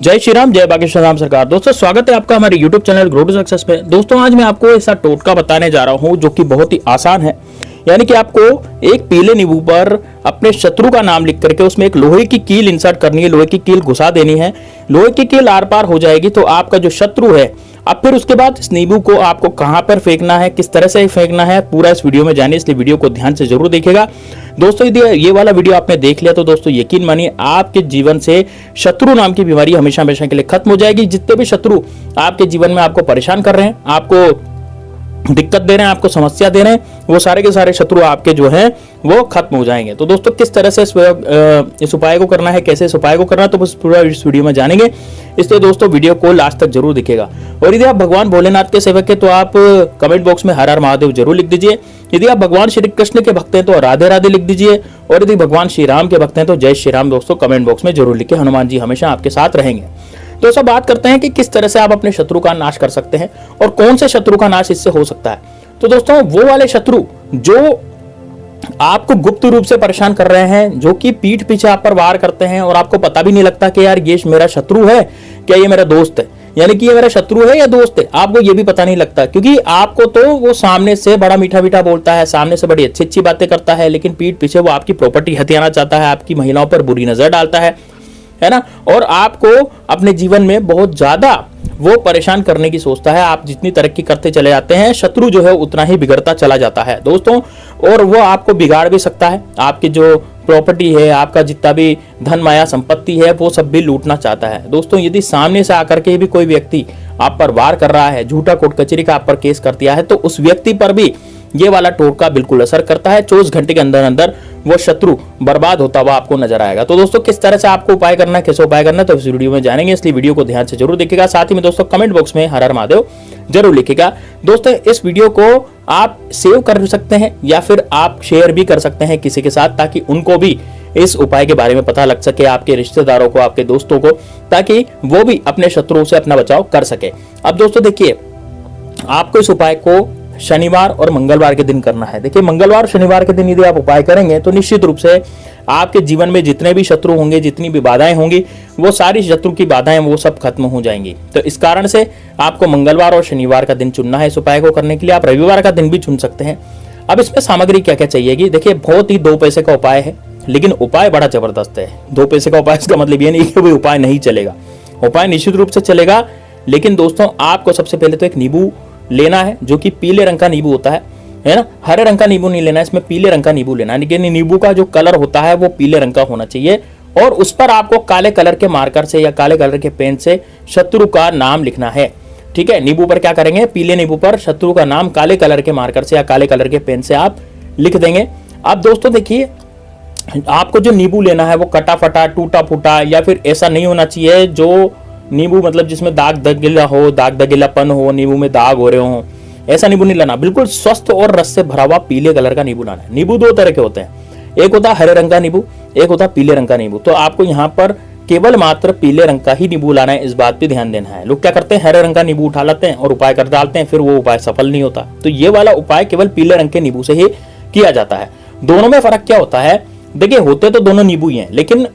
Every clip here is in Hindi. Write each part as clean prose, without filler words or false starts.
जय श्री राम, जय बागेश्वर राम सरकार। दोस्तों स्वागत है आपका हमारे YouTube channel grow to success में। दोस्तों आज मैं आपको ऐसा टोटका बताने जा रहा हूं जो कि बहुत ही आसान है। यानी कि आपको एक पीले नींबू पर अपने शत्रु का नाम लिख करके उसमें एक लोहे की कील इंसर्ट करनी है, लोहे की कील घुसा देनी है। लोहे की कील आर पार हो जाएगी तो आपका जो शत्रु है, अब फिर उसके बाद इस नींबू को आपको कहां पर फेंकना है, किस तरह से फेंकना है, पूरा इस वीडियो में जानिए, इसलिए वीडियो को ध्यान से जरूर देखिएगा। दोस्तों यदि ये वाला वीडियो आपने देख लिया तो दोस्तों यकीन मानिए आपके जीवन से शत्रु नाम की बीमारी हमेशा हमेशा के लिए खत्म हो जाएगी। जितने भी शत्रु आपके जीवन में आपको परेशान कर रहे हैं, आपको दिक्कत दे रहे हैं, आपको समस्या दे रहे हैं, वो सारे के सारे शत्रु आपके जो हैं वो खत्म हो जाएंगे। तो दोस्तों किस तरह से इस उपाय को करना है, कैसे इस उपाय को करना है, तो बस पूरा इस वीडियो में जानेंगे। इसलिए दोस्तों वीडियो को लास्ट तक जरूर दिखेगा। और यदि आप भगवान भोलेनाथ के सेवक हैं तो आप कमेंट बॉक्स में हर हर महादेव जरूर लिख दीजिए। यदि आप भगवान श्री कृष्ण के भक्त हैं तो राधे राधे लिख दीजिए। और यदि भगवान श्री राम के भक्त हैं तो जय श्री राम दोस्तों कमेंट बॉक्स में जरूर लिखे। हनुमान जी हमेशा आपके साथ रहेंगे। तो सब बात करते हैं कि किस तरह से आप अपने शत्रु का नाश कर सकते हैं और कौन से शत्रु का नाश इससे हो सकता है। तो दोस्तों वो वाले शत्रु जो आपको गुप्त रूप से परेशान कर रहे हैं, जो कि पीठ पीछे आप पर वार करते हैं और आपको पता भी नहीं लगता कि यार ये मेरा शत्रु है क्या ये मेरा दोस्त है, यानी कि ये मेरा शत्रु है या दोस्त है, आपको ये भी पता नहीं लगता। क्योंकि आपको तो वो सामने से बड़ा मीठा मीठा बोलता है, सामने से बड़ी अच्छी अच्छी बातें करता है, लेकिन पीठ पीछे वो आपकी प्रॉपर्टी हथियाना चाहता है, आपकी महिलाओं पर बुरी नजर डालता है ना, और आपको अपने जीवन में बहुत ज्यादा वो परेशान करने की सोचता है। आप जितनी तरक्की करते चले जाते हैं, शत्रु जो है उतना ही बिगड़ता चला जाता है दोस्तों। और वो आपको बिगाड़ भी सकता है, आपकी जो प्रॉपर्टी है, आपका जितना भी धन माया संपत्ति है, वो सब भी लूटना चाहता है दोस्तों। यदि सामने से आकर के भी कोई व्यक्ति आप पर वार कर रहा है, झूठा कोर्ट कचहरी का आप पर केस कर दिया है, तो उस व्यक्ति पर भी ये वाला टोटका बिल्कुल असर करता है। 24 घंटे के अंदर अंदर वो शत्रु बर्बाद होता हुआ आपको नजर आएगा। तो दोस्तों किस तरह से आपको उपाय करना है, कैसे उपाय करना है, तो इस वीडियो में जानेंगे, इसलिए वीडियो को ध्यान से जरूर देखिएगा। साथ ही में दोस्तों कमेंट बॉक्स में हर हर महादेव जरूर लिखिएगा। दोस्तों इस वीडियो को आप सेव कर सकते हैं या फिर आप शेयर भी कर सकते हैं किसी के साथ, ताकि उनको भी इस उपाय के बारे में पता लग सके, आपके रिश्तेदारों को, आपके दोस्तों को, ताकि वो भी अपने शत्रुओं से अपना बचाव कर सके। अब दोस्तों देखिए, आपको इस उपाय को शनिवार और मंगलवार के दिन करना है। देखिए मंगलवार और शनिवार के दिन यदि आप उपाय करेंगे तो निश्चित रूप से आपके जीवन में जितने भी शत्रु होंगे, जितनी भी बाधाएं होंगी, वो सारी शत्रु की बाधाएं वो सब खत्म हो जाएंगी। तो इस कारण से आपको मंगलवार और शनिवार का दिन चुनना है इस उपाय को करने के लिए। आप रविवार का दिन भी चुन सकते हैं। अब इसमें सामग्री क्या क्या चाहिएगी, देखिए बहुत ही 2 पैसे का उपाय है, लेकिन उपाय बड़ा जबरदस्त है। 2 पैसे का उपाय इसका मतलब ये नहीं कि वो उपाय नहीं चलेगा, उपाय निश्चित रूप से चलेगा। लेकिन दोस्तों आपको सबसे पहले तो एक नींबू लेना है, जो कि पीले रंग का नींबू होता है ना, हरे रंग का नींबू नहीं लेना है, इसमें पीले रंग का नींबू लेना है। लेकिन नींबू का जो कलर होता है वो पीले रंग का होना चाहिए, और उस पर आपको काले कलर के मार्कर से या काले कलर के पेन से शत्रु का नाम लिखना है। ठीक है, नींबू पर क्या करेंगे, पीले नींबू पर शत्रु का नाम काले कलर के मार्कर से या काले कलर के पेन से आप लिख देंगे। अब दोस्तों देखिए, आपको जो नींबू लेना है वो कटा फटा, टूटा फूटा, या फिर ऐसा नहीं होना चाहिए जो नींबू मतलब जिसमें दाग दगिला हो, दाग दगिलापन हो, नींबू में दाग हो रहे हो, ऐसा नींबू नहीं लाना। बिल्कुल स्वस्थ और रस से भरा हुआ पीले कलर का नींबू लाना है। नींबू 2 तरह के होते हैं, एक होता है हरे रंग का नींबू, एक होता है पीले रंग का नींबू। तो आपको यहाँ पर केवल मात्र पीले रंग का ही नींबू लाना है, इस बात पे ध्यान देना है। लोग क्या करते हैं, हरे रंग का नींबू उठा लेते हैं और उपाय कर डालते हैं, फिर वो उपाय सफल नहीं होता। तो ये वाला उपाय केवल पीले रंग के नींबू से ही किया जाता है। दोनों में फर्क क्या होता है, देखिए होते तो दोनों नींबू ही हैं, लेकिन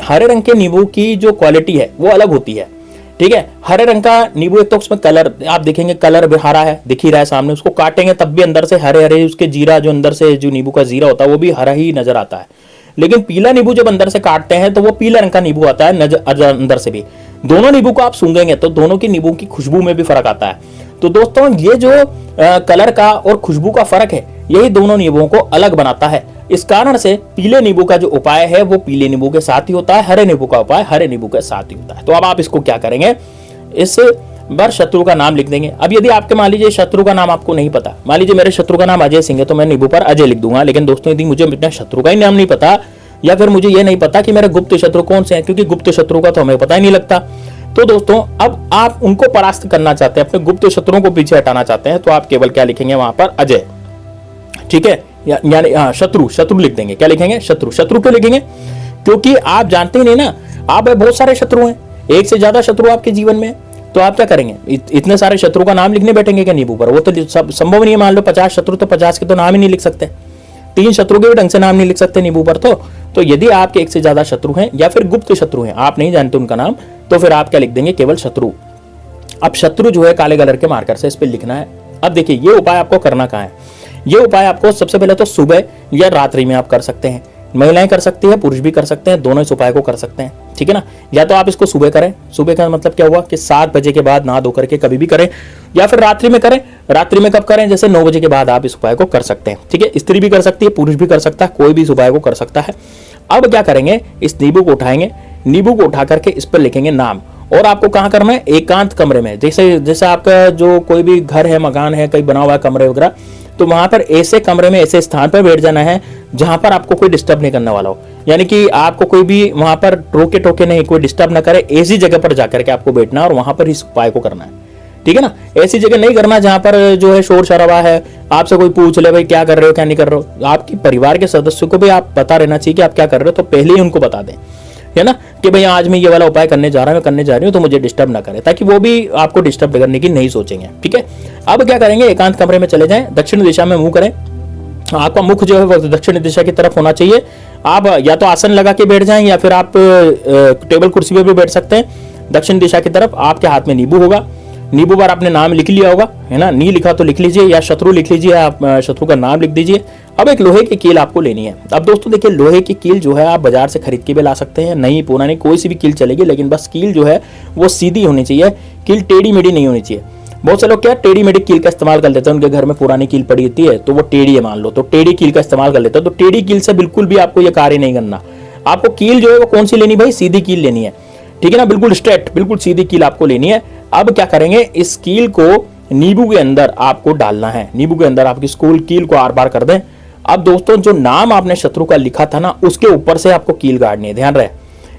हरे रंग के नींबू की जो क्वालिटी है वो अलग होती है। ठीक है, हरे रंग का नींबू एक तो उसमें कलर आप देखेंगे, कलर भी हरा है, दिख ही रहा है सामने, उसको काटेंगे तब भी अंदर से हरे हरे उसके जीरा, जो अंदर से जो नींबू का जीरा होता है वो भी हरा ही नजर आता है। लेकिन पीला नींबू जब अंदर से काटते हैं तो वो पीला रंग का नींबू आता है अंदर से भी। दोनों नींबू को आप सूंघेंगे तो दोनों की नींबू की खुशबू में भी फर्क आता है। तो दोस्तों ये जो कलर का और खुशबू का फर्क है, यही दोनों नींबुओं को अलग बनाता है। इस कारण से पीले नींबू का जो उपाय है वो पीले नींबू के साथ ही होता है, हरे नींबू का उपाय हरे नींबू के साथ ही होता है। तो अब आप इसको क्या करेंगे, इस बार शत्रु का नाम लिख देंगे। अब यदि आपके मान लीजिए शत्रु का नाम आपको नहीं पता, मान लीजिए मेरे शत्रु का नाम अजय सिंह है, तो मैं नींबू पर अजय लिख दूंगा। लेकिन दोस्तों यदि मुझे अपने शत्रु का ही नाम नहीं पता, या फिर मुझे ये नहीं पता कि मेरे गुप्त शत्रु कौन से हैं, क्योंकि गुप्त शत्रु का तो हमें पता ही नहीं लगता। तो दोस्तों अब आप उनको परास्त करना चाहते हैं, अपने गुप्त शत्रुओं को पीछे हटाना चाहते हैं, तो आप केवल क्या लिखेंगे वहां पर, अजय। ठीक है, यानी शत्रु लिख देंगे। क्या लिखेंगे, शत्रु। शत्रु क्यों लिखेंगे, क्योंकि आप जानते ही नहीं ना, आप बहुत सारे शत्रु हैं, एक से ज्यादा शत्रु आपके जीवन में। तो आप क्या करेंगे, इतने सारे शत्रु का नाम लिखने बैठेंगे क्या नींबू पर, वो तो संभव नहीं है। मान लो 50 शत्रु, तो 50 के तो नाम ही नहीं लिख सकते। 3 शत्रु के भी ढंग से नाम नहीं लिख सकते नींबू पर, तो तो यदि आपके एक से ज्यादा शत्रु हैं या फिर गुप्त शत्रु हैं, आप नहीं जानते उनका नाम, तो फिर आप क्या लिख देंगे, केवल शत्रु। अब शत्रु जो है काले कलर के मार्कर से इस पर लिखना है। अब देखिए ये उपाय आपको करना कहाँ है। ये उपाय आपको सबसे पहले तो सुबह या रात्रि में आप कर सकते हैं। महिलाएं कर सकती है, पुरुष भी कर सकते हैं, दोनों इस उपाय को कर सकते हैं, ठीक है ना। या तो आप इसको सुबह करें, सुबह का मतलब क्या हुआ कि 7 बजे के बाद नहा धो करके कभी भी करें, या फिर रात्रि में करें। रात्रि में कब करें, जैसे 9 बजे के बाद आप इस उपाय को कर सकते हैं, ठीक है। स्त्री भी कर सकती है, पुरुष भी कर सकता है, कोई भी इस उपाय को कर सकता है। अब क्या करेंगे, इस नींबू को उठाएंगे, नींबू को उठा करके इस पर लिखेंगे नाम। और आपको कहाँ करना है, एकांत कमरे में। जैसे आपका जो कोई भी घर है, मकान है, कहीं बना हुआ कमरे वगैरह, तो वहां पर ऐसे कमरे में ऐसे स्थान पर बैठ जाना है जहां पर आपको कोई डिस्टर्ब नहीं करने वाला हो। यानी कि आपको कोई भी वहां पर रोके टोके नहीं, कोई डिस्टर्ब ना करे, ऐसी जगह पर जाकर के आपको बैठना है और वहां पर इस उपाय को करना है, ठीक है ना। ऐसी जगह नहीं करना जहां पर जो है शोर शराबा है, आपसे कोई पूछ ले भाई क्या कर रहे हो क्या नहीं कर रहे हो। आपकी परिवार के सदस्यों को भी आप पता रहना चाहिए कि आप क्या कर रहे हो, तो पहले ही उनको बता दें, है ना, कि भाई आज मैं ये वाला उपाय करने जा रहा हूँ, करने जा रही हूँ, तो मुझे डिस्टर्ब ना करें, ताकि वो भी आपको डिस्टर्ब करने की नहीं सोचेंगे, ठीक है। अब क्या करेंगे, एकांत कमरे में चले जाएं, दक्षिण दिशा में मुंह करें। आपका मुख जो है वो दक्षिण दिशा की तरफ होना चाहिए। आप या तो आसन लगा के बैठ जाएं या फिर आप टेबल कुर्सी पे भी बैठ सकते हैं। दक्षिण दिशा की तरफ आपके हाथ में नींबू होगा, नींबू पर आपने नाम लिख लिया होगा, है ना, नहीं लिखा तो लिख लीजिए, या शत्रु लिख लीजिए, आप शत्रु का नाम लिख दीजिए। अब एक लोहे की कील आपको लेनी है। अब दोस्तों देखिए, लोहे की कील जो है आप बाजार से खरीद के भी ला सकते हैं, नहीं पुरानी कोई सी भी कील चलेगी, लेकिन बस कील जो है वो सीधी होनी चाहिए, कील टेढ़ी मेढ़ी नहीं होनी चाहिए। बहुत से लोग क्या टेढ़ी मेढ़ी कील का इस्तेमाल कर लेते हैं, उनके घर में पुरानी कील पड़ी होती है तो वो टेढ़ी है मान लो, तो टेढ़ी कील का इस्तेमाल कर लेते हैं। तो टेढ़ी कील से बिल्कुल भी आपको ये कार्य नहीं करना। आपको कील जो है वो कौन सी लेनी भाई, सीधी कील लेनी है, ठीक है ना, बिल्कुल स्ट्रेट, बिल्कुल सीधी कील आपको लेनी है। अब क्या करेंगे, इस कील को नींबू के अंदर आपको डालना है, नींबू के अंदर आपकी स्कूल कील को आर पार कर दें। अब दोस्तों जो नाम आपने शत्रु का लिखा था ना, उसके ऊपर से आपको कील गाड़नी है, ध्यान रहे।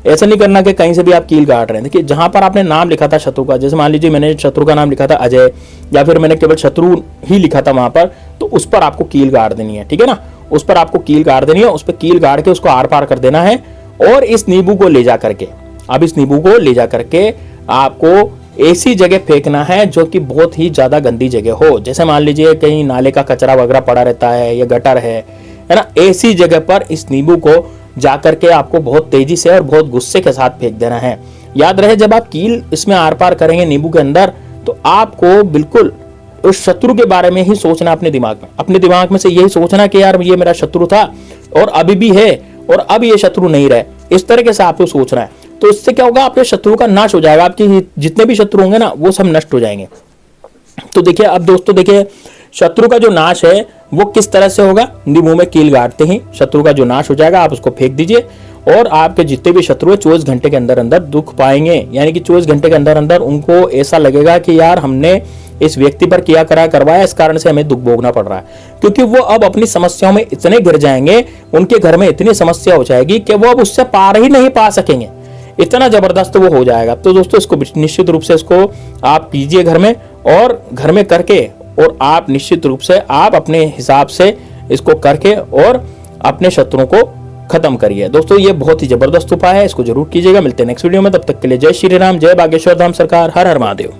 ऐसा नहीं करना कि कहीं से भी आप कील गाड़ रहे हैं। देखिए जहां पर आपने नाम लिखा था शत्रु का, जैसे मान लीजिए मैंने शत्रु का नाम लिखा था अजय, या फिर मैंने केवल शत्रु ही लिखा था वहां पर, तो उस पर आपको कील गाड़ देनी है, ठीक है ना। उस पर आपको कील गाड़ देनी है, उस पर कील गाड़ के उसको आर पार कर देना है। और इस नींबू को ले जा करके, अब इस नींबू को ले जा करके आपको ऐसी जगह फेंकना है जो कि बहुत ही ज्यादा गंदी जगह हो। जैसे मान लीजिए कहीं नाले का कचरा वगैरह पड़ा रहता है या गटर है ना, ऐसी जगह पर इस नींबू को जाकर के आपको बहुत तेजी से और बहुत गुस्से के साथ फेंक देना है। याद रहे, जब आप कील इसमें आर पार करेंगे नींबू के अंदर, तो आपको बिल्कुल उस शत्रु के बारे में ही सोचना अपने दिमाग में। अपने दिमाग में से यही सोचना कि यार ये मेरा शत्रु था और अभी भी है और अब ये शत्रु नहीं रहे, इस तरीके से आपको सोचना है। तो इससे क्या होगा, आपके शत्रु का नाश हो जाएगा, आपके जितने भी शत्रु होंगे ना वो सब नष्ट हो जाएंगे। तो देखिए अब दोस्तों देखिए, शत्रु का जो नाश है वो किस तरह से होगा, नींबू में कील गाड़ते ही शत्रु का जो नाश हो जाएगा। आप उसको फेंक दीजिए और आपके जितने भी शत्रु है 24 घंटे के अंदर अंदर दुख पाएंगे। यानी कि 24 घंटे के अंदर अंदर उनको ऐसा लगेगा कि यार हमने इस व्यक्ति पर किया करा करवाया, इस कारण से हमें दुख भोगना पड़ रहा है। क्योंकि वो अब अपनी समस्याओं में इतने गिर जाएंगे, उनके घर में इतनी समस्या हो जाएगी कि वो अब उससे पार ही नहीं पा सकेंगे, इतना जबरदस्त वो हो जाएगा। तो दोस्तों इसको निश्चित रूप से इसको आप कीजिए घर में, और घर में करके और आप निश्चित रूप से आप अपने हिसाब से इसको करके और अपने शत्रुओं को खत्म करिए। दोस्तों ये बहुत ही जबरदस्त उपाय है, इसको जरूर कीजिएगा। मिलते हैं नेक्स्ट वीडियो में, तब तक के लिए जय श्री राम, जय बागेश्वर धाम सरकार, हर हर महादेव।